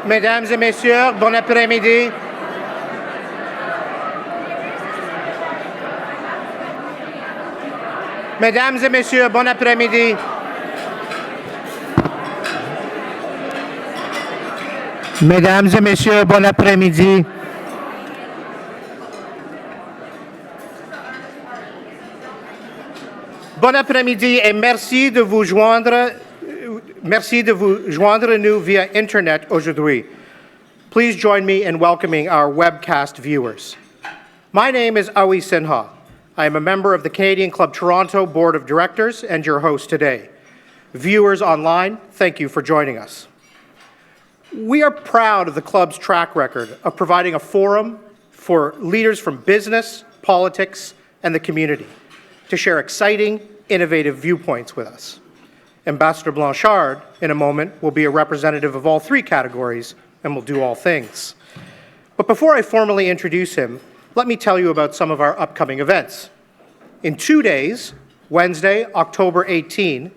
Mesdames et messieurs, bon après-midi. Mesdames et messieurs, bon après-midi. Mesdames et messieurs, bon après-midi. Bon après-midi et merci de vous joindre nous via Internet aujourd'hui. Please join me in welcoming our webcast viewers. My name is Awi Sinha. I am a member of the Canadian Club Toronto Board of Directors and your host today. Viewers online, thank you for joining us. We are proud of the club's track record of providing a forum for leaders from business, politics, and the community to share exciting, innovative viewpoints with us. Ambassador Blanchard, in a moment, will be a representative of all three categories and will do all things. But before I formally introduce him, let me tell you about some of our upcoming events. In 2 days, Wednesday, October 18,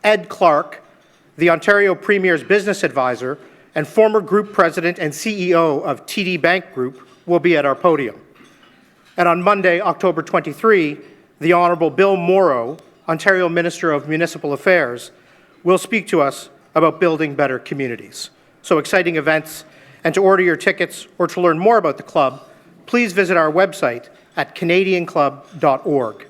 Ed Clark, the Ontario Premier's business advisor and former group president and CEO of TD Bank Group, will be at our podium. And on Monday, October 23, the Honourable Bill Morrow, Ontario Minister of Municipal Affairs, will speak to us about building better communities. So exciting events, and to order your tickets or to learn more about the club, please visit our website at canadianclub.org.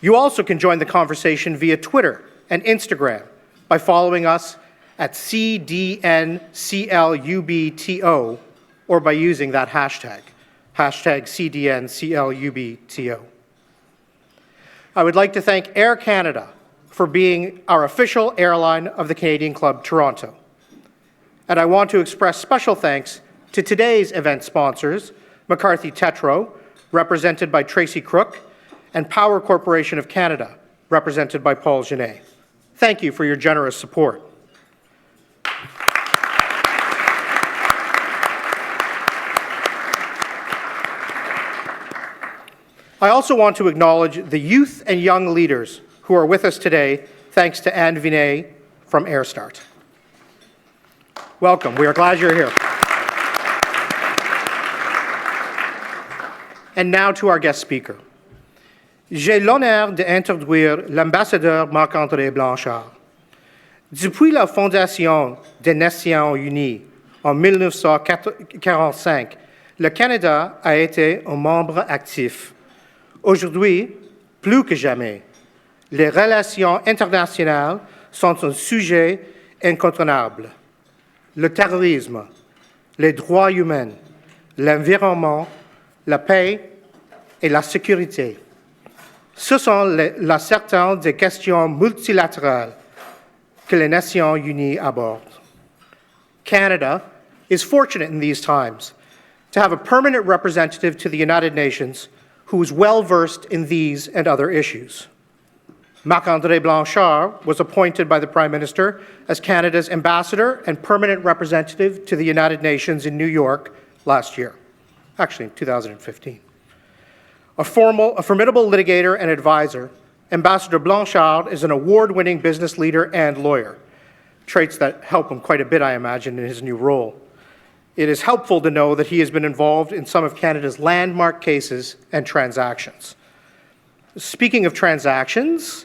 You also can join the conversation via Twitter and Instagram by following us at CDNCLUBTO or by using that hashtag CDNCLUBTO. I would like to thank Air Canada for being our official airline of the Canadian Club Toronto. And I want to express special thanks to today's event sponsors, McCarthy Tetro, represented by Tracy Crook, and Power Corporation of Canada, represented by Paul Genet. Thank you for your generous support. I also want to acknowledge the youth and young leaders who are with us today, thanks to Anne Vinet from AirStart. Welcome. We are glad you're here. And now to our guest speaker. J'ai l'honneur d'introduire l'ambassadeur Marc-Andre Blanchard. Depuis la fondation des Nations Unies en 1945, le Canada a été un membre actif. Aujourd'hui, plus que jamais, les relations internationales sont un sujet incontournable. Le terrorisme, les droits humains, l'environnement, la paix et la sécurité. Ce sont certaines des questions multilatérales que les Nations Unies abordent. Canada is fortunate in these times to have a permanent representative to the United Nations who is well-versed in these and other issues. Marc-Andre Blanchard was appointed by the Prime Minister as Canada's ambassador and permanent representative to the United Nations in New York last year, actually in 2015. A formidable litigator and advisor, Ambassador Blanchard is an award-winning business leader and lawyer, traits that help him quite a bit, I imagine, in his new role. It is helpful to know that he has been involved in some of Canada's landmark cases and transactions. Speaking of transactions,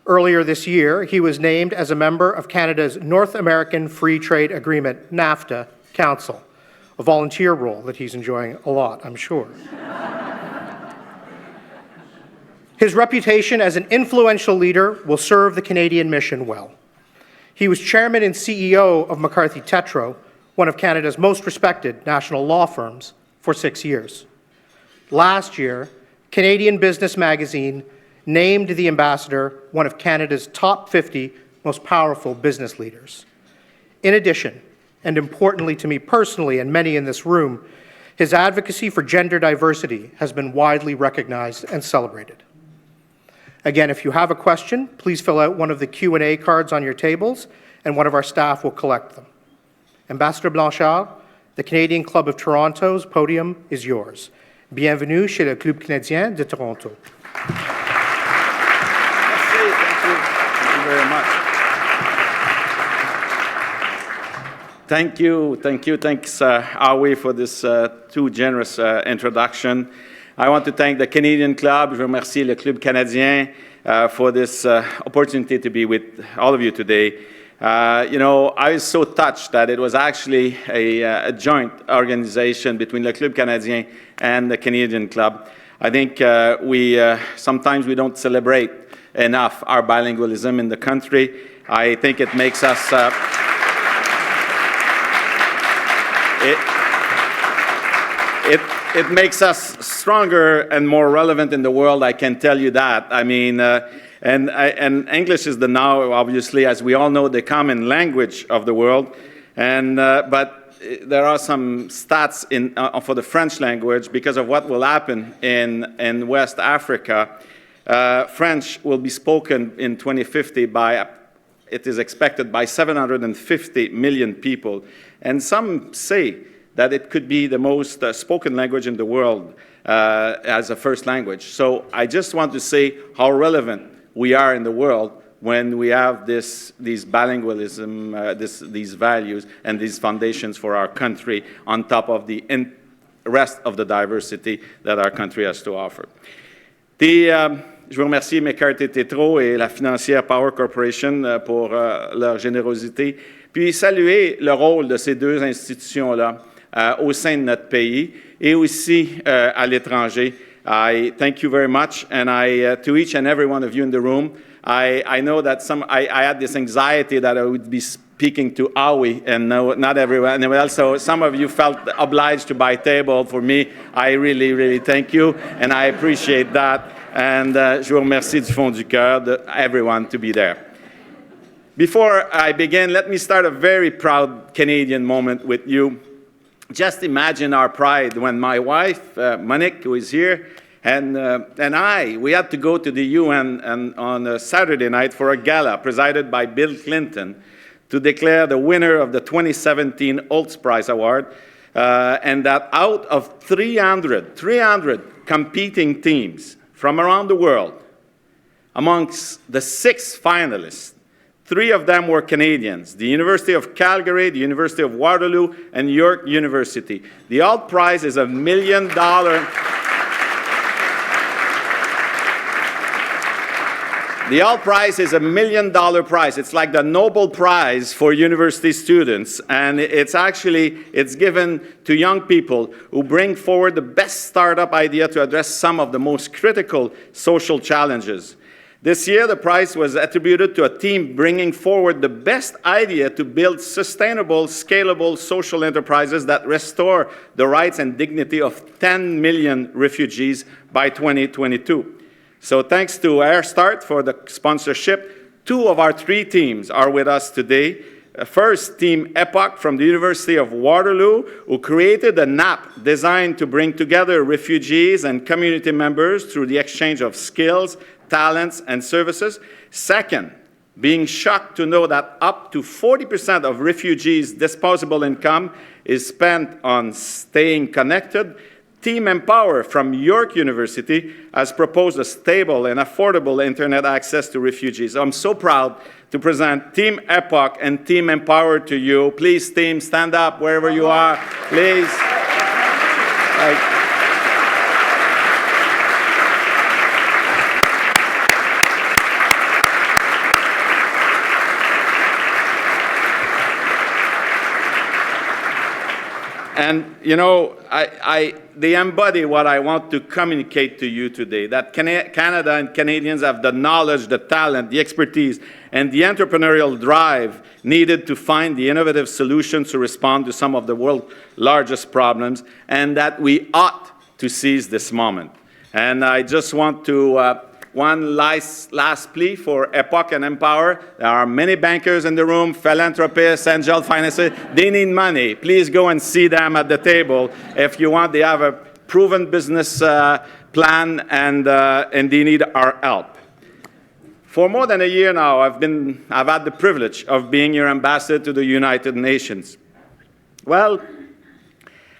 earlier this year, he was named as a member of Canada's North American Free Trade Agreement, NAFTA, Council, a volunteer role that he's enjoying a lot, I'm sure. His reputation as an influential leader will serve the Canadian mission well. He was chairman and CEO of McCarthy Tetro, one of Canada's most respected national law firms, for 6 years. Last year, Canadian Business Magazine named the ambassador one of Canada's top 50 most powerful business leaders. In addition, and importantly to me personally and many in this room, his advocacy for gender diversity has been widely recognized and celebrated. Again, if you have a question, please fill out one of the Q&A cards on your tables, and one of our staff will collect them. Ambassador Blanchard, the Canadian Club of Toronto's podium is yours. Bienvenue chez le Club Canadien de Toronto. Thank you very much. Thank you. Thanks, Howie, for this too generous introduction. I want to thank the Canadian Club. Je remercie le Club canadien for this opportunity to be with all of you today. I was so touched that it was actually a joint organization between le Club canadien and the Canadian Club. I think sometimes we don't celebrate enough our bilingualism in the country. I think it makes us it makes us stronger and more relevant in the world, I can tell you that. I mean, and English is the now, obviously, as we all know, the common language of the world. But there are some stats for the French language because of what will happen in West Africa. French will be spoken in 2050 it is expected, by 750 million people. And some say that it could be the most spoken language in the world as a first language. So I just want to say how relevant we are in the world when we have these bilingualism, these values, and these foundations for our country on top of the rest of the diversity that our country has to offer. Je veux remercier McCarthy Tétrault et la financière Power Corporation pour leur générosité, puis saluer le rôle de ces deux institutions-là au sein de notre pays et aussi à l'étranger. I thank you very much, and to each and every one of you in the room. I know that I had this anxiety that I would be speaking to Howie and not everyone else, so some of you felt obliged to buy table. For me, I really, really thank you, and I appreciate that. And je vous remercie du fond du cœur de everyone to be there. Before I begin, let me start a very proud Canadian moment with you. Just imagine our pride when my wife, Monique, who is here, and we had to go to the UN on a Saturday night for a gala presided by Bill Clinton to declare the winner of the 2017 Holtz Prize Award, and that out of 300 competing teams from around the world, amongst the 6 finalists, 3 of them were Canadians, the University of Calgary, the University of Waterloo, and York University. The Holtz Prize is $1 million. The Holtz Prize is $1 million prize. It's like the Nobel Prize for university students, and it's given to young people who bring forward the best startup idea to address some of the most critical social challenges. This year, the prize was attributed to a team bringing forward the best idea to build sustainable, scalable social enterprises that restore the rights and dignity of 10 million refugees by 2022. So thanks to Air Start for the sponsorship. 2 of our 3 teams are with us today. First, Team Epoch from the University of Waterloo, who created an app designed to bring together refugees and community members through the exchange of skills, talents, and services. Second, being shocked to know that up to 40% of refugees' disposable income is spent on staying connected. Team Empower from York University has proposed a stable and affordable internet access to refugees. I'm so proud to present Team Epoch and Team Empower to you. Please, team, stand up wherever you are, please. And, they embody what I want to communicate to you today, that Canada and Canadians have the knowledge, the talent, the expertise, and the entrepreneurial drive needed to find the innovative solutions to respond to some of the world's largest problems, and that we ought to seize this moment. And I just want to one last plea for Epoch and Empower. There are many bankers in the room, philanthropists, angel financiers. They need money. Please go and see them at the table if you want. They have a proven business plan, and they need our help. For more than a year now, I've had the privilege of being your ambassador to the United Nations. Well,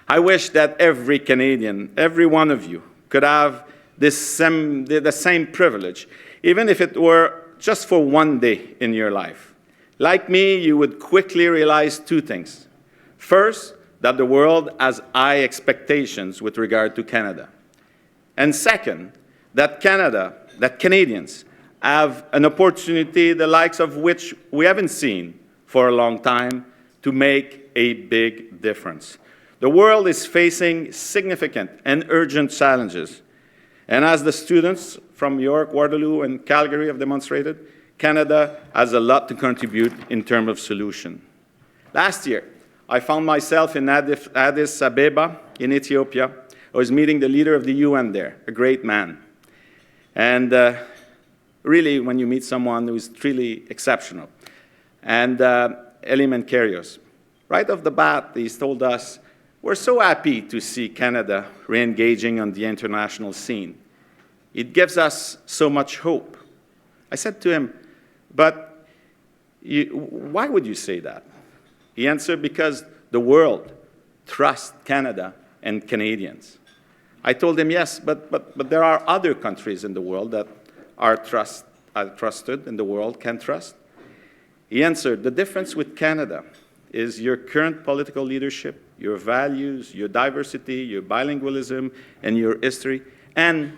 I wish that every Canadian, every one of you, could have the same privilege, even if it were just for one day in your life. Like me, you would quickly realize 2 things. First, that the world has high expectations with regard to Canada. And second, that Canadians have an opportunity the likes of which we haven't seen for a long time to make a big difference. The world is facing significant and urgent challenges. And as the students from York, Waterloo, and Calgary have demonstrated, Canada has a lot to contribute in terms of solution. Last year, I found myself in Addis Ababa in Ethiopia. I was meeting the leader of the UN there, a great man. And really, when you meet someone who is truly exceptional. And Elie Menkerios, right off the bat, he's told us, we're so happy to see Canada re-engaging on the international scene. It gives us so much hope. I said to him, but why would you say that? He answered, because the world trusts Canada and Canadians. I told him, yes, but there are other countries in the world that are trusted and the world can trust. He answered, the difference with Canada is your current political leadership, your values, your diversity, your bilingualism, and your history, and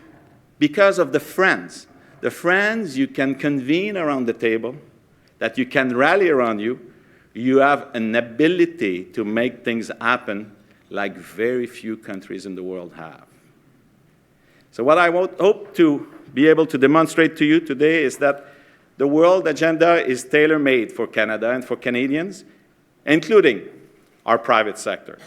because of the friends you can convene around the table, that you can rally around you, you have an ability to make things happen like very few countries in the world have. So what I hope to be able to demonstrate to you today is that the world agenda is tailor-made for Canada and for Canadians, including our private sector.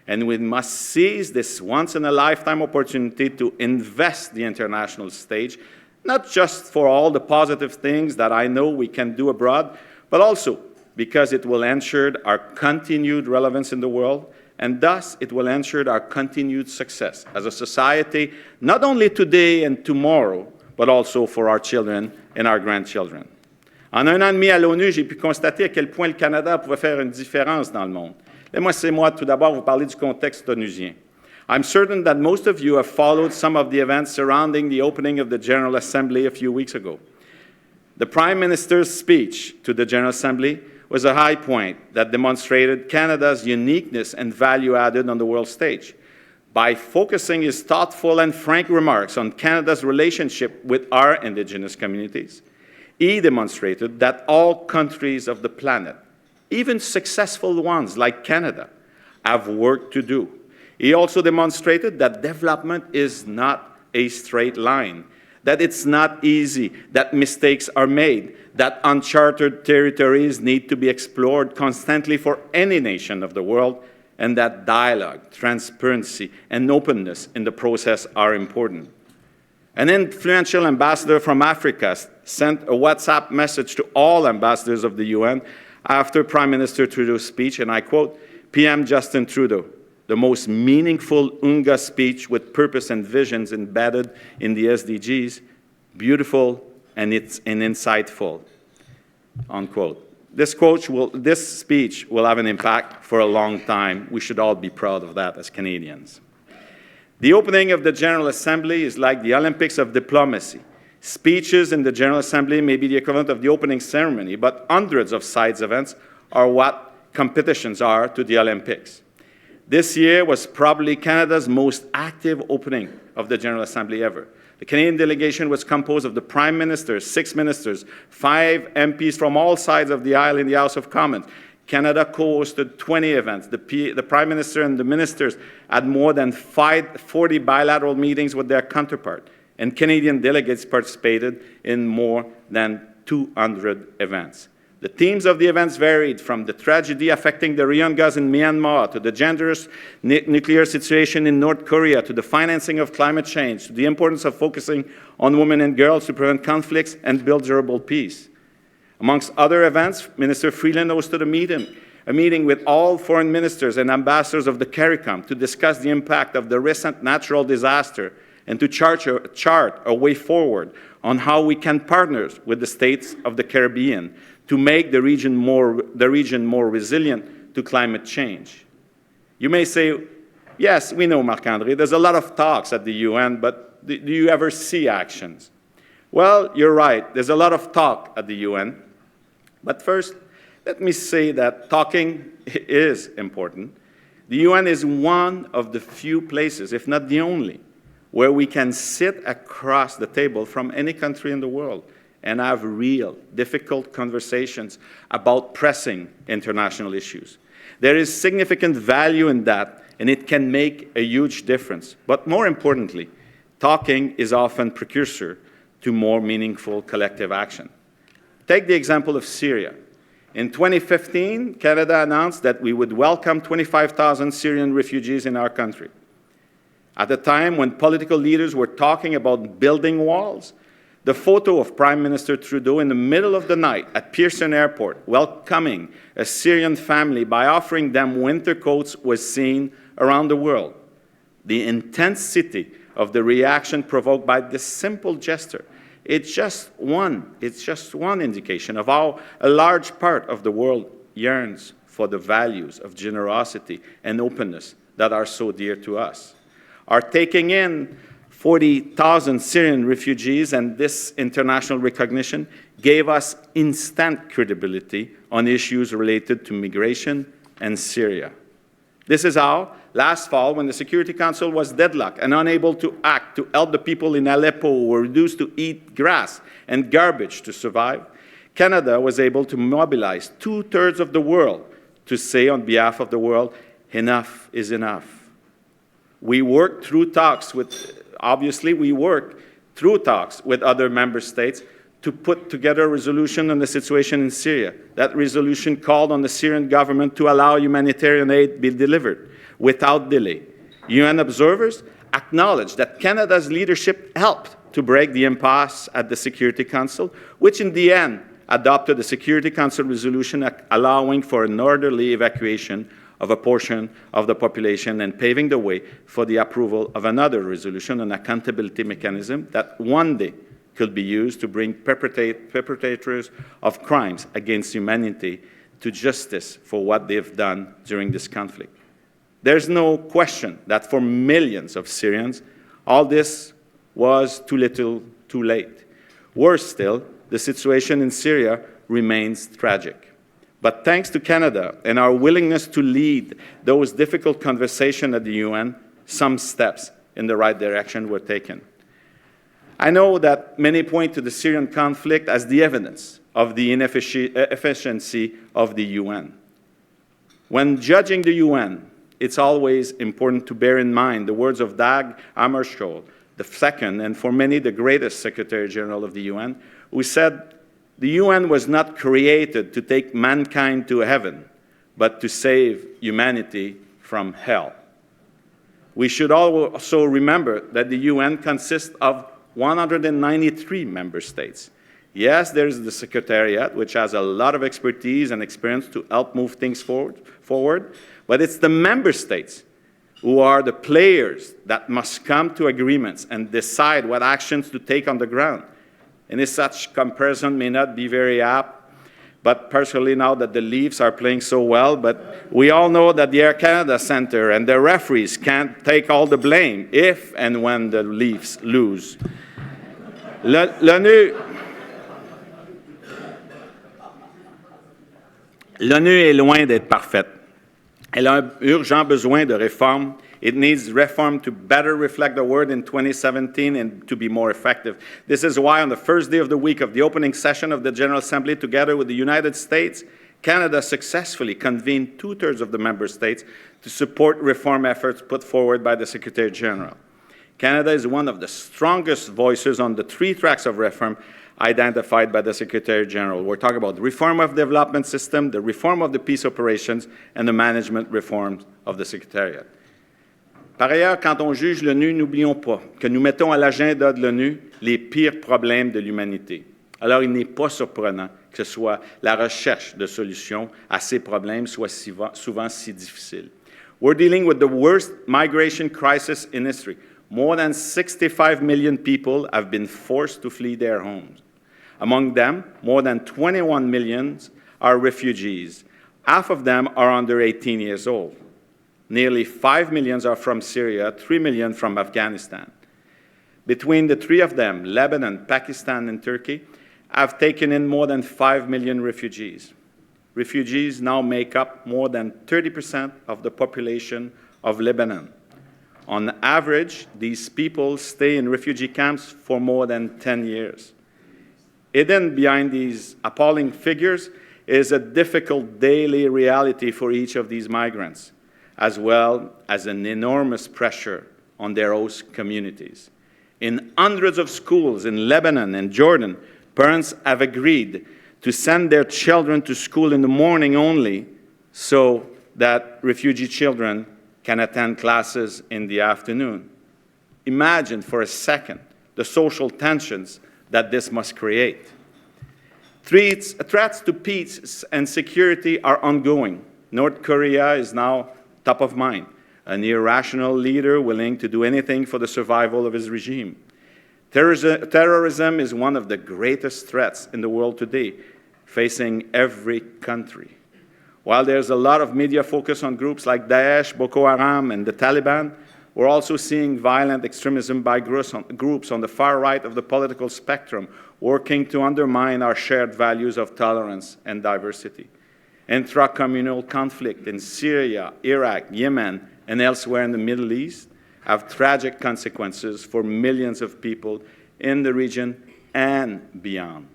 And we must seize this once-in-a-lifetime opportunity to invest the international stage, not just for all the positive things that I know we can do abroad, but also because it will ensure our continued relevance in the world, and thus it will ensure our continued success as a society, not only today and tomorrow, but also for our children and our grandchildren. En un an et demi à l'ONU, j'ai pu constater à quel point le Canada pouvait faire une différence dans le monde. Laissez-moi tout d'abord vous parler du contexte onusien. I'm certain that most of you have followed some of the events surrounding the opening of the General Assembly a few weeks ago. The Prime Minister's speech to the General Assembly was a high point that demonstrated Canada's uniqueness and value added on the world stage. By focusing his thoughtful and frank remarks on Canada's relationship with our Indigenous communities, he demonstrated that all countries of the planet, even successful ones like Canada, have work to do. He also demonstrated that development is not a straight line, that it's not easy, that mistakes are made, that uncharted territories need to be explored constantly for any nation of the world, and that dialogue, transparency, and openness in the process are important. An influential ambassador from Africa sent a WhatsApp message to all ambassadors of the UN after Prime Minister Trudeau's speech, and I quote, PM Justin Trudeau, the most meaningful UNGA speech with purpose and visions embedded in the SDGs, beautiful and insightful, unquote. This speech will have an impact for a long time. We should all be proud of that as Canadians. The opening of the General Assembly is like the Olympics of diplomacy. Speeches in the General Assembly may be the equivalent of the opening ceremony, but hundreds of sides events are what competitions are to the Olympics. This year was probably Canada's most active opening of the General Assembly ever. The Canadian delegation was composed of the Prime Minister, 6 ministers, 5 MPs from all sides of the aisle in the House of Commons. Canada co-hosted 20 events. The Prime Minister and the ministers had more than 40 bilateral meetings with their counterpart, and Canadian delegates participated in more than 200 events. The themes of the events varied from the tragedy affecting the Rohingyas in Myanmar, to the dangerous nuclear situation in North Korea, to the financing of climate change, to the importance of focusing on women and girls to prevent conflicts and build durable peace. Amongst other events, Minister Freeland hosted a meeting with all foreign ministers and ambassadors of the CARICOM to discuss the impact of the recent natural disaster and to chart a way forward on how we can partner with the states of the Caribbean to make the region more resilient to climate change. You may say, yes, we know, Marc-André, there's a lot of talks at the UN, but do you ever see actions? Well, you're right, there's a lot of talk at the UN, but first, Let me say that talking is important. The UN is one of the few places, if not the only, where we can sit across the table from any country in the world and have real, difficult conversations about pressing international issues. There is significant value in that, and it can make a huge difference. But more importantly, talking is often precursor to more meaningful collective action. Take the example of Syria. In 2015, Canada announced that we would welcome 25,000 Syrian refugees in our country. At a time when political leaders were talking about building walls, the photo of Prime Minister Trudeau in the middle of the night at Pearson Airport welcoming a Syrian family by offering them winter coats was seen around the world. The intensity of the reaction provoked by this simple gesture, it's just one indication of how a large part of the world yearns for the values of generosity and openness that are so dear to us. Our taking in 40,000 Syrian refugees and this international recognition gave us instant credibility on issues related to migration and Syria. This is how, last fall, when the Security Council was deadlocked and unable to act to help the people in Aleppo who were reduced to eat grass and garbage to survive, Canada was able to mobilize 2/3 of the world to say on behalf of the world, enough is enough. We worked through talks with other member states to put together a resolution on the situation in Syria. That resolution called on the Syrian government to allow humanitarian aid be delivered without delay. UN observers acknowledged that Canada's leadership helped to break the impasse at the Security Council, which in the end adopted a Security Council resolution allowing for an orderly evacuation of a portion of the population and paving the way for the approval of another resolution, an accountability mechanism that one day could be used to bring perpetrators of crimes against humanity to justice for what they've done during this conflict. There's no question that for millions of Syrians, all this was too little, too late. Worse still, the situation in Syria remains tragic. But thanks to Canada and our willingness to lead those difficult conversations at the UN, some steps in the right direction were taken. I know that many point to the Syrian conflict as the evidence of the inefficiency of the UN. When judging the UN, it's always important to bear in mind the words of Dag Hammarskjöld, the second and for many the greatest Secretary General of the UN, who said, "The UN was not created to take mankind to heaven, but to save humanity from hell." We should also remember that the UN consists of 193 member states. Yes, there's the Secretariat, which has a lot of expertise and experience to help move things forward, but it's the member states who are the players that must come to agreements and decide what actions to take on the ground. And such comparison may not be very apt, but particularly now that the Leafs are playing so well, but we all know that the Air Canada Centre and the referees can't take all the blame if and when the Leafs lose. L'ONU est loin d'être parfaite. Elle a un urgent besoin de réforme. It needs reform to better reflect the world in 2017 and to be more effective. This is why on the first day of the week of the opening session of the General Assembly, together with the United States, Canada successfully convened 2/3 of the member states to support reform efforts put forward by the Secretary General. Canada is one of the strongest voices on the 3 tracks of reform identified by the Secretary General. We're talking about the reform of the development system, the reform of the peace operations, and the management reforms of the Secretariat. Par ailleurs, quand on juge l'ONU, n'oublions pas que nous mettons à l'agenda de l'ONU les pires problèmes de l'humanité. Alors, il n'est pas surprenant que ce soit la recherche de solutions à ces problèmes soit souvent si difficile. We're dealing with the worst migration crisis in history. More than 65 million people have been forced to flee their homes. Among them, more than 21 million are refugees. Half of them are under 18 years old. Nearly 5 million are from Syria, 3 million from Afghanistan. Between the 3 of them, Lebanon, Pakistan, and Turkey, have taken in more than 5 million refugees. refugees now make up more than 30% of the population of Lebanon. On average, these people stay in refugee camps for more than 10 years. Hidden behind these appalling figures is a difficult daily reality for each of these migrants, as well as an enormous pressure on their host communities. In hundreds of schools in Lebanon and Jordan, parents have agreed to send their children to school in the morning only so that refugee children can attend classes in the afternoon. Imagine for a second the social tensions that this must create. Threats to peace and security are ongoing. North Korea is now top of mind, an irrational leader willing to do anything for the survival of his regime. Terrorism is one of the greatest threats in the world today, facing every country. While there's a lot of media focus on groups like Daesh, Boko Haram, and the Taliban, we're also seeing violent extremism by groups on the far right of the political spectrum working to undermine our shared values of tolerance and diversity. Intra-communal conflict in Syria, Iraq, Yemen, and elsewhere in the Middle East have tragic consequences for millions of people in the region and beyond.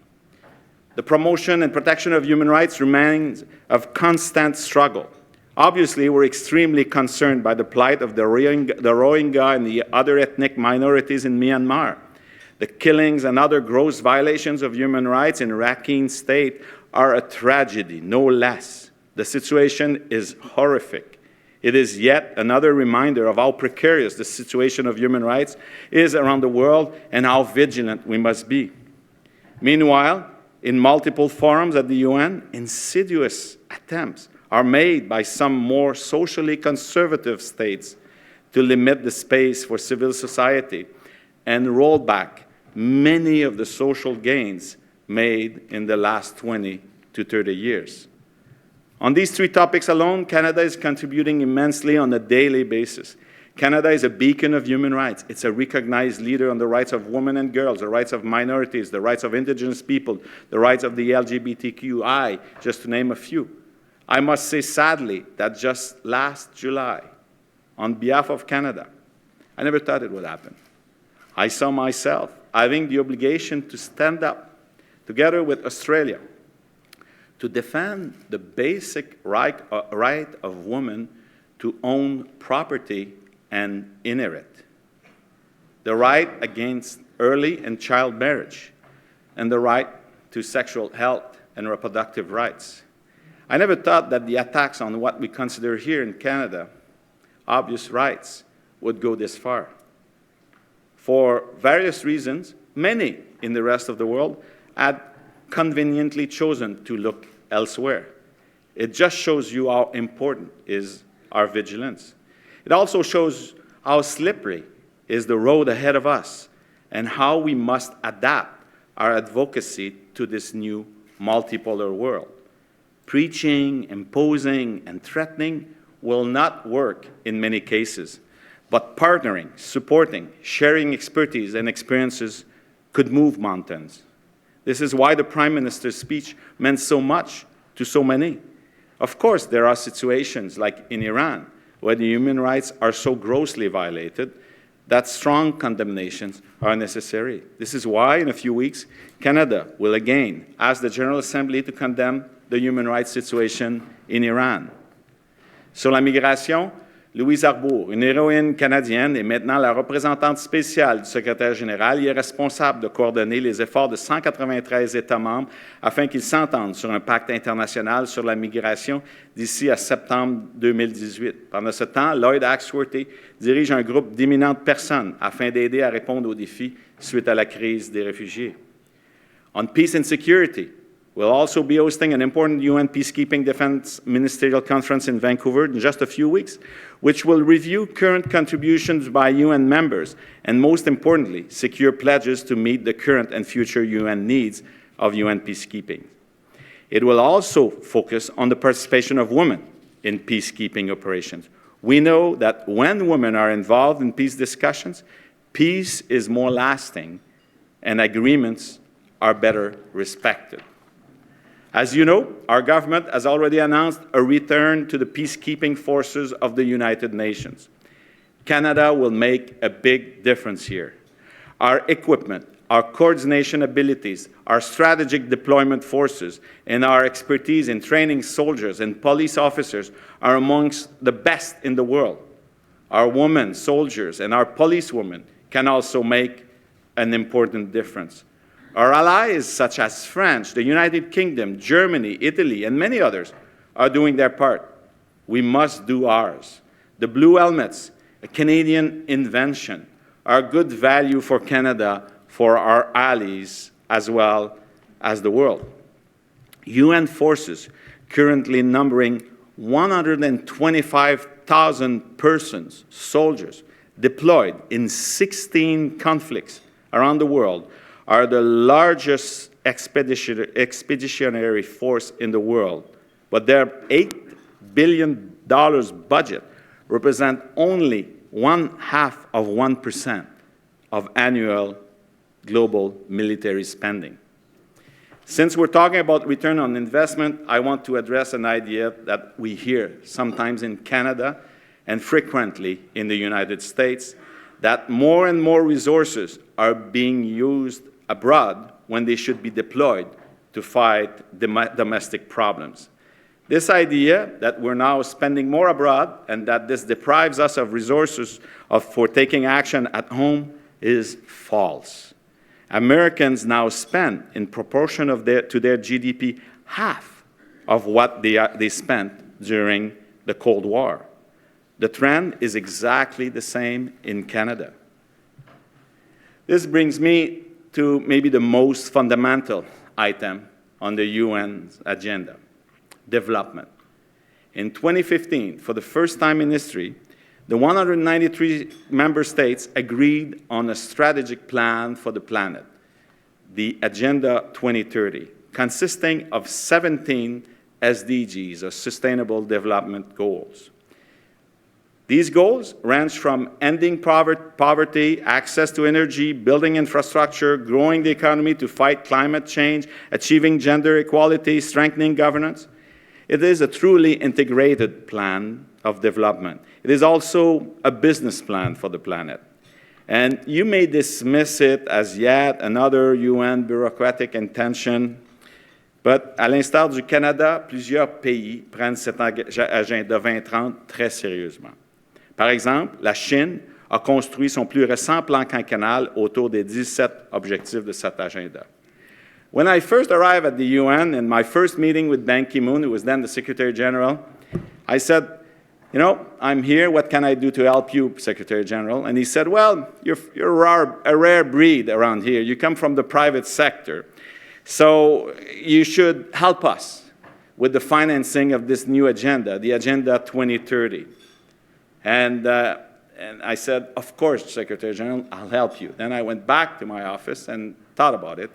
The promotion and protection of human rights remains a constant struggle. Obviously, we're extremely concerned by the plight of the Rohingya and the other ethnic minorities in Myanmar. The killings and other gross violations of human rights in Rakhine State are a tragedy, no less. The situation is horrific. It is yet another reminder of how precarious the situation of human rights is around the world and how vigilant we must be. Meanwhile, in multiple forums at the UN, insidious attempts are made by some more socially conservative states to limit the space for civil society and roll back many of the social gains made in the last 20 to 30 years. On these three topics alone, Canada is contributing immensely on a daily basis. Canada is a beacon of human rights. It's a recognized leader on the rights of women and girls, the rights of minorities, the rights of Indigenous people, the rights of the LGBTQI, just to name a few. I must say sadly that just last July, on behalf of Canada, I never thought it would happen. I saw myself having the obligation to stand up together with Australia to defend the basic right of women to own property and inherit, the right against early and child marriage, and the right to sexual health and reproductive rights. I never thought that the attacks on what we consider here in Canada obvious rights would go this far. For various reasons, many in the rest of the world had conveniently chosen to look elsewhere. It just shows you how important is our vigilance. It also shows how slippery is the road ahead of us and how we must adapt our advocacy to this new multipolar world. Preaching, imposing, and threatening will not work in many cases, but partnering, supporting, sharing expertise and experiences could move mountains. This is why the Prime Minister's speech meant so much to so many. Of course, there are situations like in Iran, where the human rights are so grossly violated that strong condemnations are necessary. This is why, in a few weeks, Canada will again ask the General Assembly to condemn the human rights situation in Iran. Sur la migration, Louise Arbour, une héroïne canadienne, est maintenant la représentante spéciale du secrétaire général. Il est responsable de coordonner les efforts de 193 États membres afin qu'ils s'entendent sur un pacte international sur la migration d'ici à septembre 2018. Pendant ce temps, Lloyd Axworthy dirige un groupe d'éminentes personnes afin d'aider à répondre aux défis suite à la crise des réfugiés. On peace and security, we'll also be hosting an important UN Peacekeeping Defense Ministerial Conference in Vancouver in just a few weeks, which will review current contributions by UN members and, most importantly, secure pledges to meet the current and future UN needs of UN peacekeeping. It will also focus on the participation of women in peacekeeping operations. We know that when women are involved in peace discussions, peace is more lasting and agreements are better respected. As you know, our government has already announced a return to the peacekeeping forces of the United Nations. Canada will make a big difference here. Our equipment, our coordination abilities, our strategic deployment forces, and our expertise in training soldiers and police officers are amongst the best in the world. Our women soldiers and our policewomen can also make an important difference. Our allies, such as France, the United Kingdom, Germany, Italy, and many others, are doing their part. We must do ours. The blue helmets, a Canadian invention, are good value for Canada, for our allies, as well as the world. UN forces, currently numbering 125,000 persons, soldiers, deployed in 16 conflicts around the world, are the largest expeditionary force in the world. But their $8 billion budget represents only 0.5% of annual global military spending. Since we're talking about return on investment, I want to address an idea that we hear sometimes in Canada and frequently in the United States, that more and more resources are being used abroad when they should be deployed to fight domestic problems. This idea that we're now spending more abroad and that this deprives us of resources for taking action at home is false. Americans now spend, in proportion to their GDP, half of what they spent during the Cold War. The trend is exactly the same in Canada. This brings me to maybe the most fundamental item on the UN's agenda: development. In 2015, for the first time in history, the 193 member states agreed on a strategic plan for the planet, the Agenda 2030, consisting of 17 SDGs, or Sustainable Development Goals. These goals range from ending poverty, access to energy, building infrastructure, growing the economy to fight climate change, achieving gender equality, strengthening governance. It is a truly integrated plan of development. It is also a business plan for the planet. And you may dismiss it as yet another UN bureaucratic intention, but à l'instar du Canada, plusieurs pays prennent cet agenda 2030 très sérieusement. Par exemple, la Chine a construit son plus récent plan quinquennal autour des 17 objectifs de cet agenda. When I first arrived at the UN, in my first meeting with Ban Ki-moon, who was then the Secretary General, I said, you know, I'm here, what can I do to help you, Secretary General? And he said, well, you're a rare breed around here. You come from the private sector. So you should help us with the financing of this new agenda, the Agenda 2030. And I said, of course, Secretary General, I'll help you. Then I went back to my office and thought about it.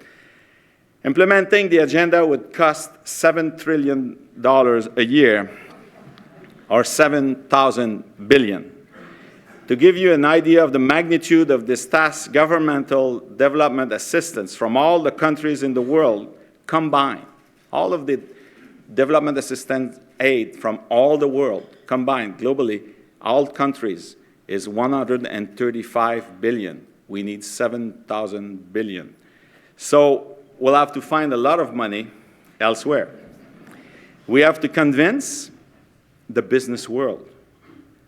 Implementing the agenda would cost $7 trillion a year, or 7,000 billion. To give you an idea of the magnitude of this task, governmental development assistance from all the countries in the world combined, all of the development assistance aid from all the world combined globally, all countries, is 135 billion. We need 7,000 billion. So we'll have to find a lot of money elsewhere. We have to convince the business world,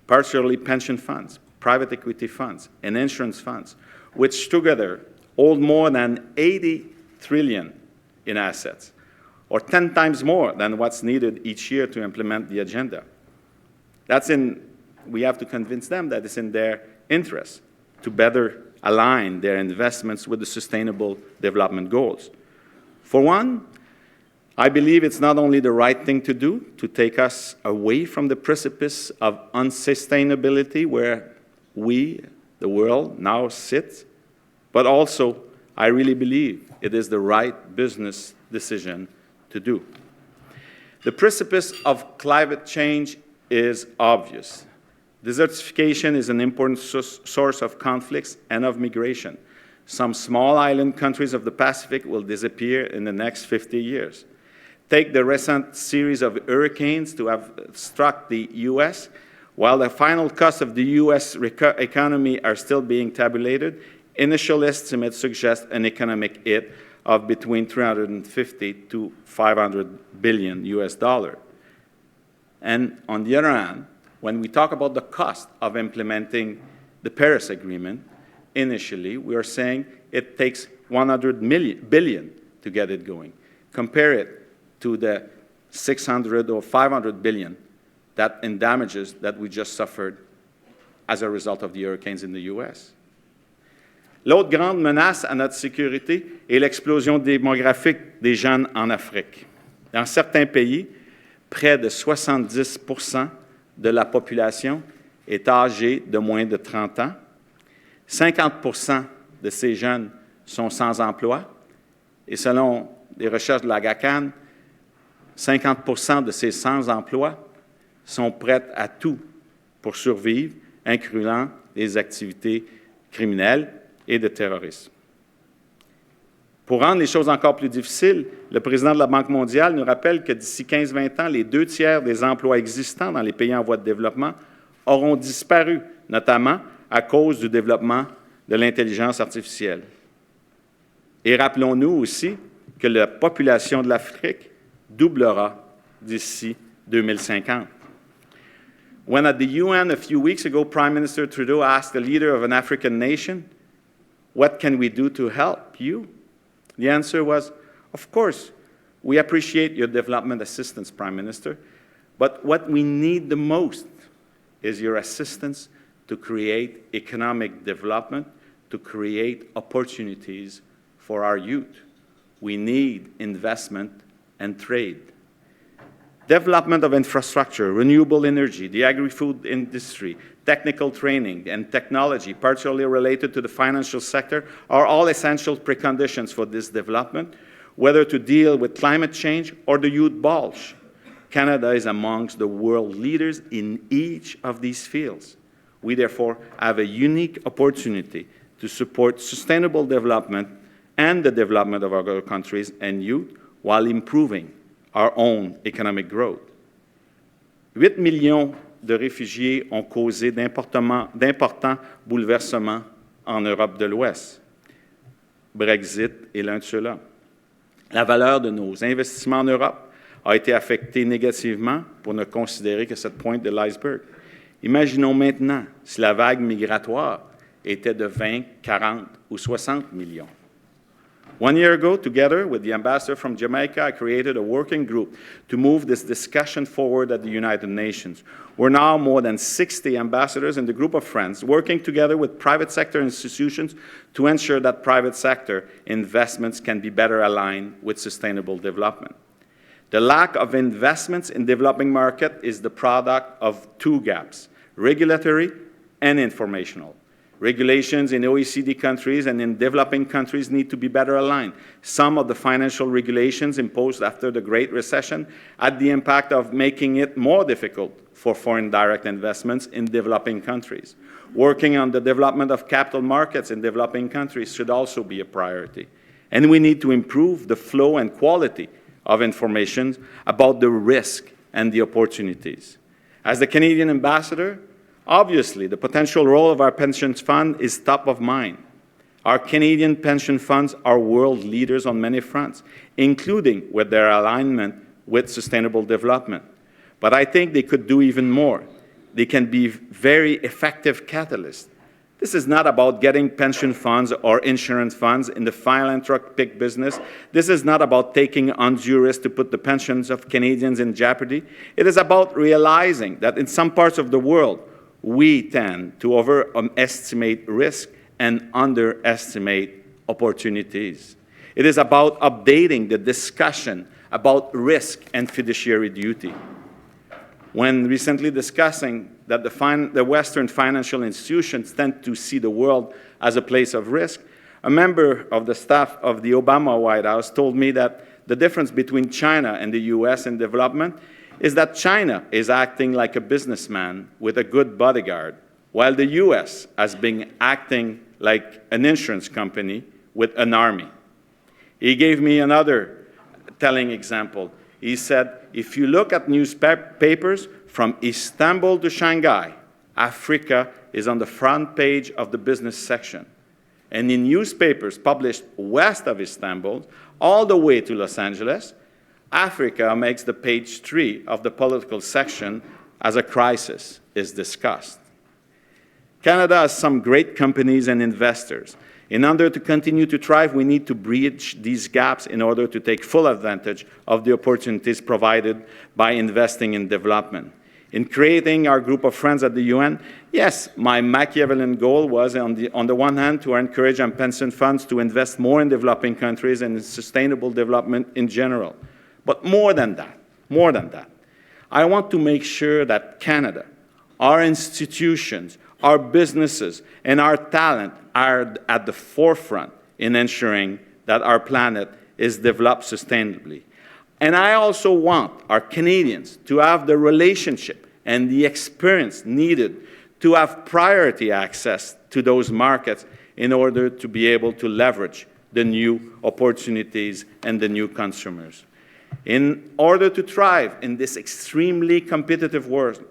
particularly pension funds, private equity funds, and insurance funds, which together hold more than 80 trillion in assets, or 10 times more than what's needed each year to implement the agenda. We have to convince them that it's in their interest to better align their investments with the Sustainable Development Goals. For one, I believe it's not only the right thing to do to take us away from the precipice of unsustainability where we, the world, now sit, but also I really believe it is the right business decision to do. The precipice of climate change is obvious. Desertification is an important source of conflicts and of migration. Some small island countries of the Pacific will disappear in the next 50 years. Take the recent series of hurricanes to have struck the U.S. While the final costs of the U.S. economy are still being tabulated, initial estimates suggest an economic hit of between 350 to 500 billion US dollars. And on the other hand, when we talk about the cost of implementing the Paris Agreement, initially we are saying it takes 100 billion to get it going. Compare it to the 600 or 500 billion that in damages that we just suffered as a result of the hurricanes in the US. L'autre grande menace à notre sécurité est l'explosion démographique des jeunes en Afrique. Dans certains pays, près de 70% de la population est âgée de moins de 30 ans. 50% de ces jeunes sont sans emploi. Et selon les recherches de la GACAN, 50% de ces sans-emploi sont prêts à tout pour survivre, incluant les activités criminelles et de terrorisme. Pour rendre les choses encore plus difficiles, le président de la Banque mondiale nous rappelle que d'ici 15-20 ans, les 2/3 des emplois existants dans les pays en voie de développement auront disparu, notamment à cause du développement de l'intelligence artificielle. Et rappelons-nous aussi que la population de l'Afrique doublera d'ici 2050. When at the UN a few weeks ago, Prime Minister Trudeau asked the leader of an African nation, "What can we do to help you?" The answer was, "Of course, we appreciate your development assistance, Prime Minister, but what we need the most is your assistance to create economic development, to create opportunities for our youth. We need investment and trade. Development of infrastructure, renewable energy, the agri-food industry, technical training, and technology, partially related to the financial sector, are all essential preconditions for this development, whether to deal with climate change or the youth bulge. Canada is amongst the world leaders in each of these fields. We therefore have a unique opportunity to support sustainable development and the development of our countries and youth while improving our own economic growth. 8 millions de réfugiés ont causé d'importants bouleversements en Europe de l'Ouest. Brexit est l'un de ceux-là. La valeur de nos investissements en Europe a été affectée négativement, pour ne considérer que cette pointe de l'iceberg. Imaginons maintenant si la vague migratoire était de 20, 40 ou 60 millions. 1 year ago, together with the ambassador from Jamaica, I created a working group to move this discussion forward at the United Nations. We're now more than 60 ambassadors in the group of friends, working together with private sector institutions to ensure that private sector investments can be better aligned with sustainable development. The lack of investments in developing markets is the product of two gaps: regulatory and informational. Regulations in OECD countries and in developing countries need to be better aligned. Some of the financial regulations imposed after the Great Recession had the impact of making it more difficult for foreign direct investments in developing countries. Working on the development of capital markets in developing countries should also be a priority. And we need to improve the flow and quality of information about the risk and the opportunities. As the Canadian ambassador, obviously, the potential role of our pension fund is top of mind. Our Canadian pension funds are world leaders on many fronts, including with their alignment with sustainable development. But I think they could do even more. They can be very effective catalysts. This is not about getting pension funds or insurance funds in the philanthropic business. This is not about taking undue risk to put the pensions of Canadians in jeopardy. It is about realizing that in some parts of the world, we tend to overestimate risk and underestimate opportunities. It is about updating the discussion about risk and fiduciary duty. When recently discussing that the Western financial institutions tend to see the world as a place of risk, a member of the staff of the Obama White House told me that the difference between China and the US in development is that China is acting like a businessman with a good bodyguard, while the US has been acting like an insurance company with an army. He gave me another telling example. He said, if you look at newspapers from Istanbul to Shanghai, Africa is on the front page of the business section. And in newspapers published west of Istanbul, all the way to Los Angeles, Africa makes the page 3 of the political section as a crisis is discussed. Canada has some great companies and investors. In order to continue to thrive, we need to bridge these gaps in order to take full advantage of the opportunities provided by investing in development. In creating our group of friends at the UN, yes, my Machiavellian goal was, on the one hand, to encourage our pension funds to invest more in developing countries and in sustainable development in general. But more than that, I want to make sure that Canada, our institutions, our businesses, and our talent are at the forefront in ensuring that our planet is developed sustainably. And I also want our Canadians to have the relationship and the experience needed to have priority access to those markets in order to be able to leverage the new opportunities and the new consumers. In order to thrive in this extremely competitive world,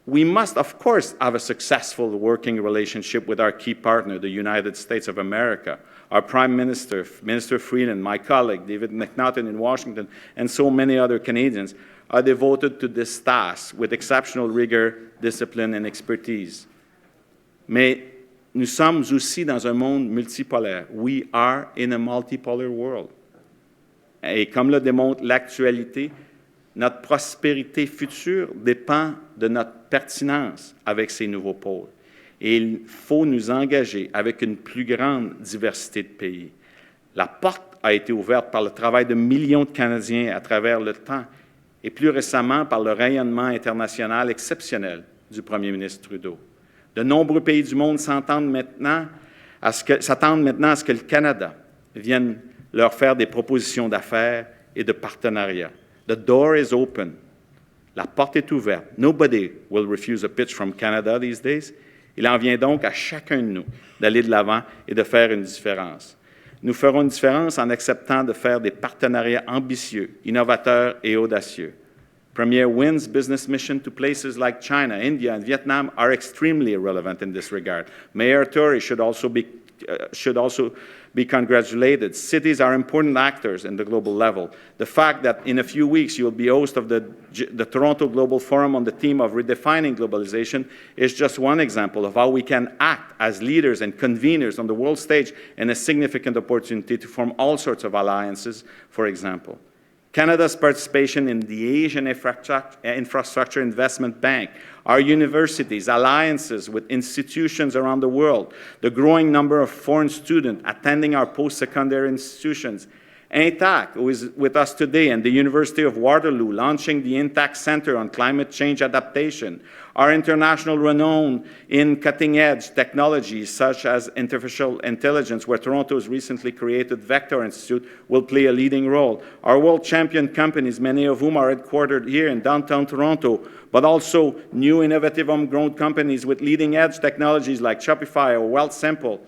we must, of course, have a successful working relationship with our key partner, the United States of America. Our Prime Minister, Minister Freeland, my colleague, David McNaughton in Washington, and so many other Canadians are devoted to this task with exceptional rigor, discipline, and expertise. Mais nous sommes aussi dans un monde multipolaire. We are in a multipolar world. Et comme le démontre l'actualité, notre prospérité future dépend de notre pertinence avec ces nouveaux pôles. Et il faut nous engager avec une plus grande diversité de pays. La porte a été ouverte par le travail de millions de Canadiens à travers le temps et plus récemment par le rayonnement international exceptionnel du premier ministre Trudeau. De nombreux pays du monde s'attendent maintenant à ce que le Canada vienne leur faire des propositions d'affaires et de partenariats. The door is open. La porte est ouverte. Nobody will refuse a pitch from Canada these days. Il en vient donc à chacun de nous d'aller de l'avant et de faire une différence. Nous ferons une différence en acceptant de faire des partenariats ambitieux, innovateurs et audacieux. Premier Wins business mission to places like China, India, and Vietnam are extremely relevant in this regard. Mayor Tory should also be congratulated. Cities are important actors in the global level. The fact that in a few weeks you'll be host of the Toronto Global Forum on the theme of redefining globalization is just one example of how we can act as leaders and conveners on the world stage and a significant opportunity to form all sorts of alliances, for example. Canada's participation in the Asian Infrastructure Investment Bank, our universities, alliances with institutions around the world, the growing number of foreign students attending our post-secondary institutions, Intact, who is with us today, and the University of Waterloo, launching the Intact Center on Climate Change Adaptation, our international renown in cutting-edge technologies such as artificial intelligence, where Toronto's recently created Vector Institute will play a leading role. Our world champion companies, many of whom are headquartered here in downtown Toronto, but also new innovative homegrown companies with leading-edge technologies like Shopify or Wealthsimple.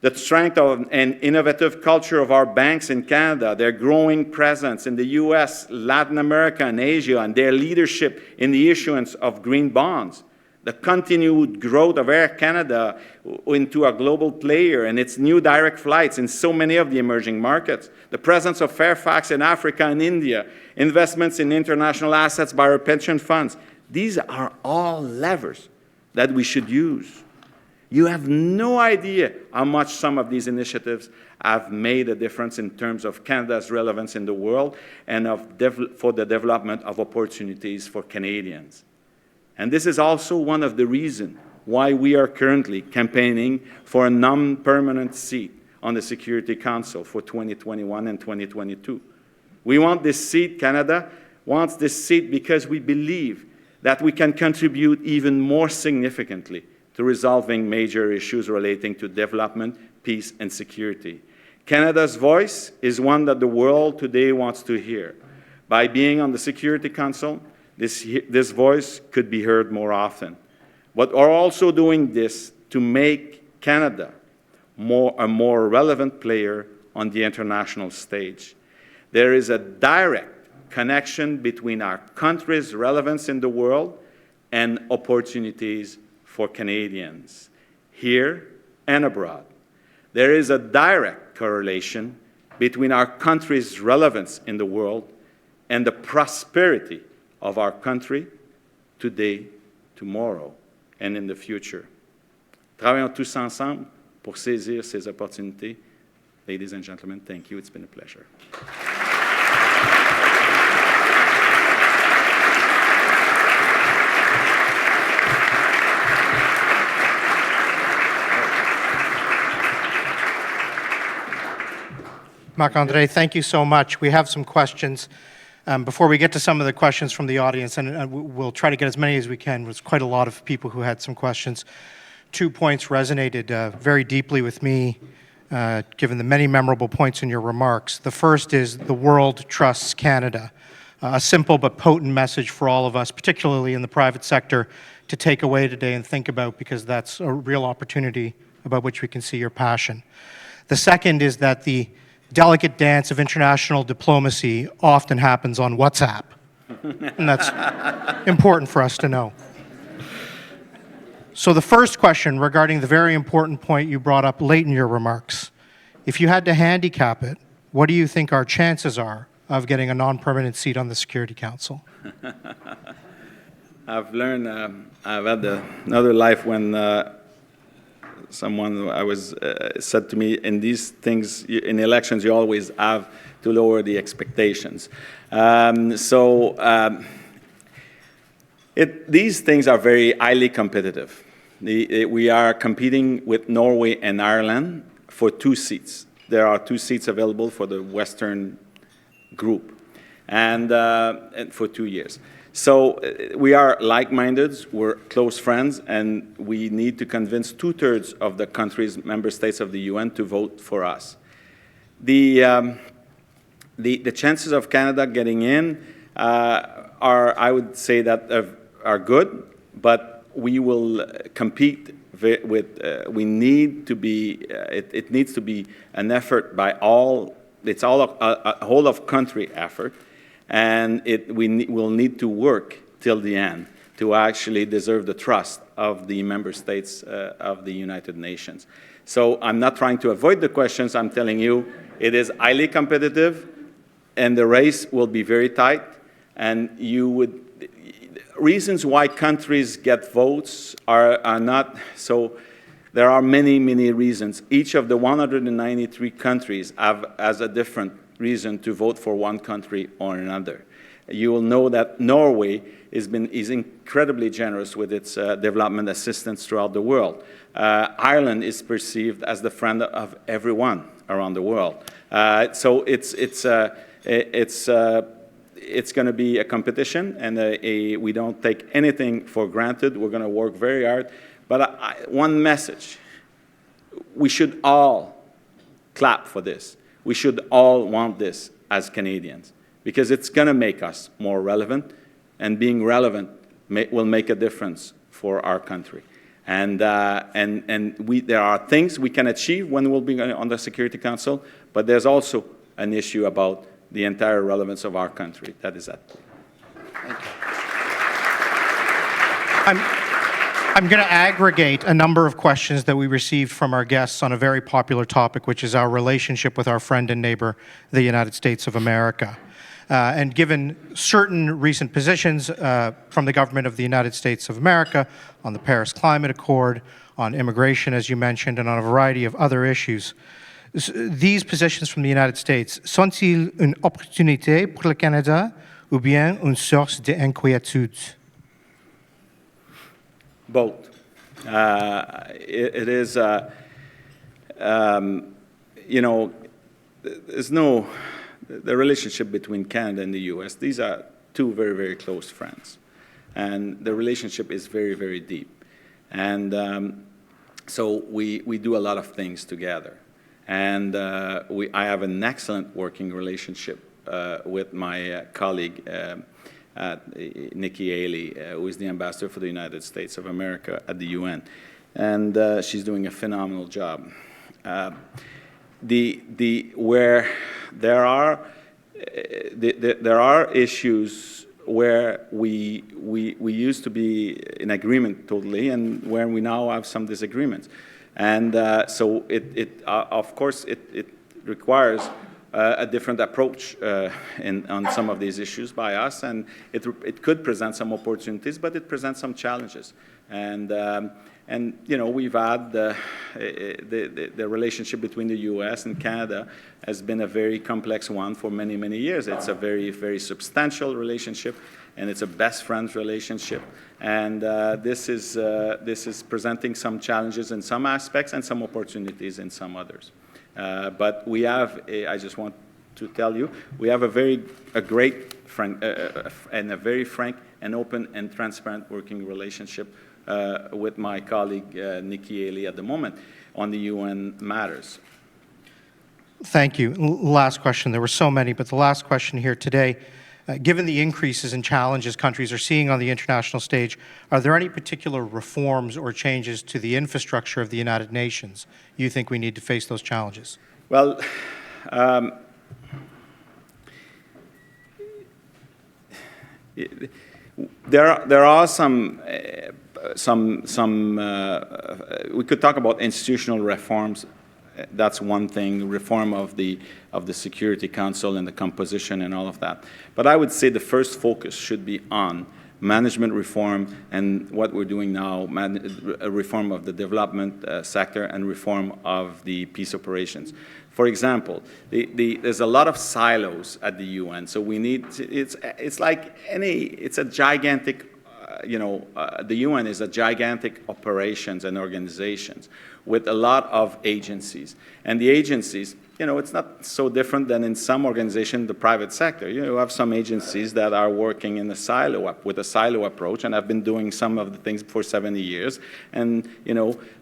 The strength of an innovative culture of our banks in Canada, their growing presence in the US, Latin America, and Asia, and their leadership in the issuance of green bonds. The continued growth of Air Canada into a global player and its new direct flights in so many of the emerging markets. The presence of Fairfax in Africa and India. Investments in international assets by our pension funds. These are all levers that we should use. You have no idea how much some of these initiatives have made a difference in terms of Canada's relevance in the world and for the development of opportunities for Canadians. And this is also one of the reasons why we are currently campaigning for a non-permanent seat on the Security Council for 2021 and 2022. We want this seat, Canada wants this seat because we believe that we can contribute even more significantly to resolving major issues relating to development, peace, and security. Canada's voice is one that the world today wants to hear. By being on the Security Council, this voice could be heard more often. But we're also doing this to make Canada a more relevant player on the international stage. There is a direct connection between our country's relevance in the world and opportunities for Canadians, here and abroad. There is a direct correlation between our country's relevance in the world and the prosperity of our country today, tomorrow, and in the future. Travaillons tous ensemble pour saisir ces opportunités. Ladies and gentlemen, thank you. It's been a pleasure. Marc-Andre, thank you so much. We have some questions. Before we get to some of the questions from the audience, and we'll try to get as many as we can, there's quite a lot of people who had some questions. 2 points resonated very deeply with me, given the many memorable points in your remarks. The first is the world trusts Canada. A simple but potent message for all of us, particularly in the private sector, to take away today and think about, because that's a real opportunity about which we can see your passion. The second is that the delicate dance of international diplomacy often happens on WhatsApp. And that's important for us to know. So the first question regarding the very important point you brought up late in your remarks, if you had to handicap it, what do you think our chances are of getting a non-permanent seat on the Security Council? I've learned, I've had another life when someone said to me, in these things, in elections, you always have to lower the expectations. These things are very highly competitive. We are competing with Norway and Ireland for 2 seats. There are 2 seats available for the Western group, and for 2 years. So we are like-minded, we're close friends, and we need to convince 2/3 of the country's member states of the UN to vote for us. The chances of Canada getting in are, I would say, that are good, but we will compete with. We need to be. It needs to be an effort by all. It's all a whole of country effort. And we will need to work till the end to actually deserve the trust of the member states of the United Nations. So I'm not trying to avoid the questions. I'm telling you it is highly competitive, and the race will be very tight. And reasons why countries get votes are not so. There are many, many reasons. Each of the 193 countries has a different reason to vote for one country or another. You will know that Norway is incredibly generous with its development assistance throughout the world. Ireland is perceived as the friend of everyone around the world. So it's going to be a competition, and we don't take anything for granted. We're going to work very hard. But one message: we should all clap for this. We should all want this as Canadians, because it's going to make us more relevant, and being relevant will make a difference for our country. And there are things we can achieve when we'll be on the Security Council, but there's also an issue about the entire relevance of our country. That is at play. Thank you. I'm going to aggregate a number of questions that we received from our guests on a very popular topic, which is our relationship with our friend and neighbor, the United States of America. And given certain recent positions from the government of the United States of America on the Paris Climate Accord, on immigration, as you mentioned, and on a variety of other issues, these positions from the United States, sont-ils une opportunité pour le Canada ou bien une source d'inquiétude? Both. It is, there's no, the relationship between Canada and the U.S., these are 2 very, very close friends. And the relationship is very, very deep. And so we do a lot of things together. And I have an excellent working relationship with my colleague, Nikki Haley, who is the ambassador for the United States of America at the UN, and she's doing a phenomenal job. Where there are there are issues where we used to be in agreement totally, and where we now have some disagreements. And so of course, it requires a different approach on some of these issues by us, and it could present some opportunities, but it presents some challenges. And you know, we've had the relationship between the U.S. and Canada has been a very complex one for many, many years. It's a very, very substantial relationship, and it's a best friends relationship. And this is presenting some challenges in some aspects and some opportunities in some others. But we have, I just want to tell you, we have a great and a very frank and open and transparent working relationship with my colleague Nikki Haley at the moment on the UN matters. Thank you. Last question. There were so many, but the last question here today. Given the increases and challenges countries are seeing on the international stage, are there any particular reforms or changes to the infrastructure of the United Nations you think we need to face those challenges? Well, there are some we could talk about institutional reforms. That's one thing, reform of the Security Council and the composition and all of that. But I would say the first focus should be on management reform and what we're doing now, a reform of the development sector and reform of the peace operations. For example, there's a lot of silos at the UN, so we need to, it's like it's a gigantic, the UN is a gigantic operations and organizations with a lot of agencies. And the agencies, it's not so different than in some organizations, the private sector. You have some agencies that are working in with a silo approach, and have been doing some of the things for 70 years, and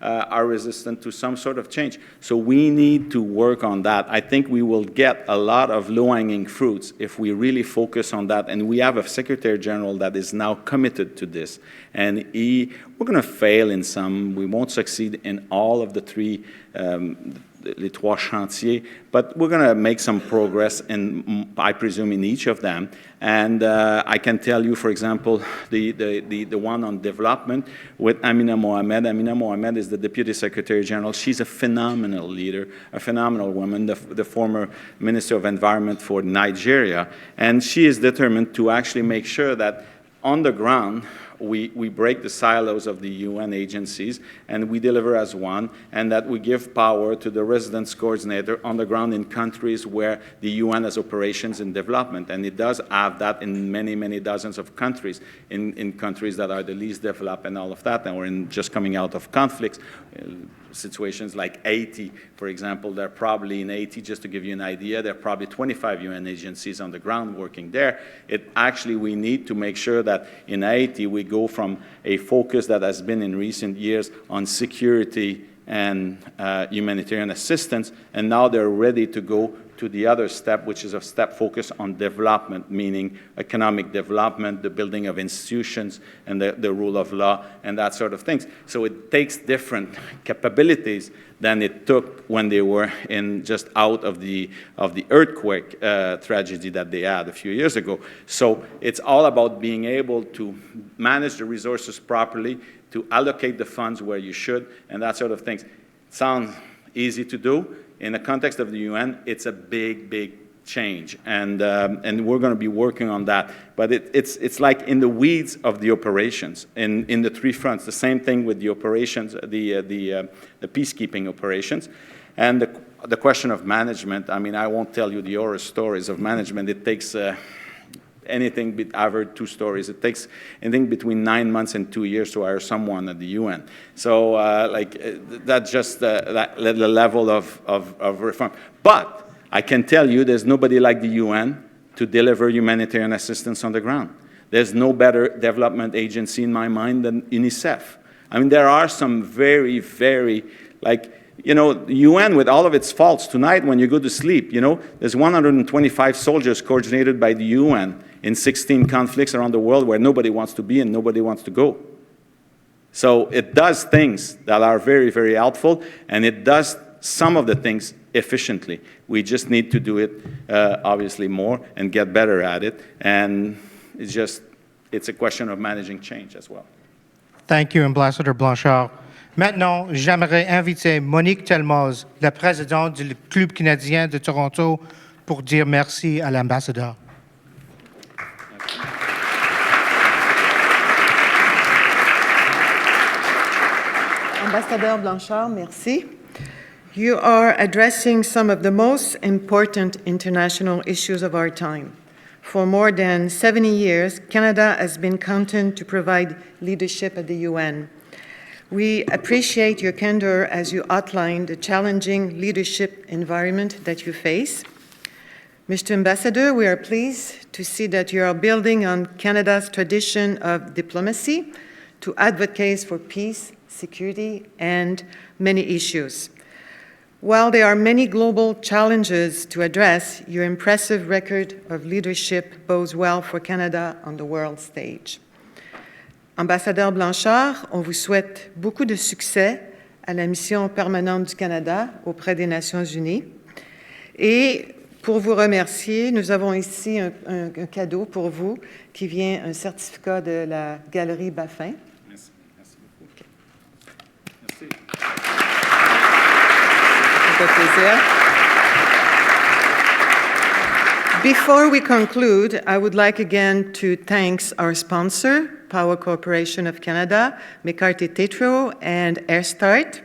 are resistant to some sort of change. So we need to work on that. I think we will get a lot of low-hanging fruits if we really focus on that. And we have a Secretary General that is now committed to this. And we're going to fail in some. We won't succeed in all of the three les trois chantiers, but we're going to make some progress, I presume, in each of them. And I can tell you, for example, the one on development with Amina Mohamed. Amina Mohamed is the Deputy Secretary General. She's a phenomenal leader, a phenomenal woman, the former Minister of Environment for Nigeria. And she is determined to actually make sure that on the ground, we break the silos of the UN agencies and we deliver as one, and that we give power to the residence coordinator on the ground in countries where the UN has operations in development. And it does have that in many, many dozens of countries, in countries that are the least developed and all of that, and we're just coming out of conflicts. Situations like Haiti, for example, they're probably in Haiti, just to give you an idea, there are probably 25 UN agencies on the ground working there. Actually, we need to make sure that in Haiti we go from a focus that has been in recent years on security and humanitarian assistance, and now they're ready to go to the other step, which is a step focused on development, meaning economic development, the building of institutions, and the rule of law, and that sort of things. So it takes different capabilities than it took when they were just out of the earthquake tragedy that they had a few years ago. So it's all about being able to manage the resources properly, to allocate the funds where you should, and that sort of things. Sounds easy to do. In the context of the UN, it's a big, big change, and we're going to be working on that. But it's like in the weeds of the operations, in the three fronts. The same thing with the operations, the peacekeeping operations, and the question of management. I mean, I won't tell you the horror stories of management. It takes anything, I've heard 2 stories. It takes anything between 9 months and 2 years to hire someone at the UN. So that's just the level of reform. But I can tell you there's nobody like the UN to deliver humanitarian assistance on the ground. There's no better development agency in my mind than UNICEF. I mean, there are some very, very, the UN, with all of its faults, tonight when you go to sleep, there's 125 soldiers coordinated by the UN in 16 conflicts around the world where nobody wants to be and nobody wants to go. So it does things that are very, very helpful, and it does some of the things efficiently. We just need to do it, obviously, more and get better at it. And it's a question of managing change as well. Thank you, Ambassador Blanchard. Maintenant, j'aimerais inviter Monique Telmoz, la présidente du Club canadien de Toronto, pour dire merci à l'ambassadeur. Ambassador Blanchard, merci. You are addressing some of the most important international issues of our time. For more than 70 years, Canada has been content to provide leadership at the UN. We appreciate your candor as you outline the challenging leadership environment that you face. Mr. Ambassador, we are pleased to see that you are building on Canada's tradition of diplomacy to advocate for peace, security, and many issues. While there are many global challenges to address, your impressive record of leadership bodes well for Canada on the world stage. Ambassadeur Blanchard, on vous souhaite beaucoup de succès à la mission permanente du Canada auprès des Nations unies. Et pour vous remercier, nous avons ici un cadeau pour vous qui vient un certificat de la Galerie Baffin. Merci. Merci beaucoup. Okay. Merci. Before we conclude, I would like again to thank our sponsor, Power Corporation of Canada, McCarthy Tétrault, and AirStart.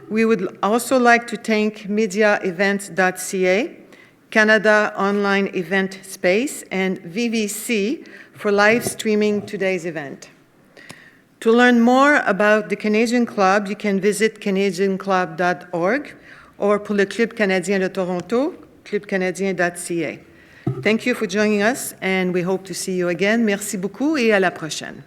We would also like to thank MediaEvents.ca, Canada Online Event Space, and VVC for live streaming today's event. To learn more about the Canadian Club, you can visit canadianclub.org, or pour le Club canadien de Toronto, clubcanadien.ca. Thank you for joining us, and we hope to see you again. Merci beaucoup et à la prochaine.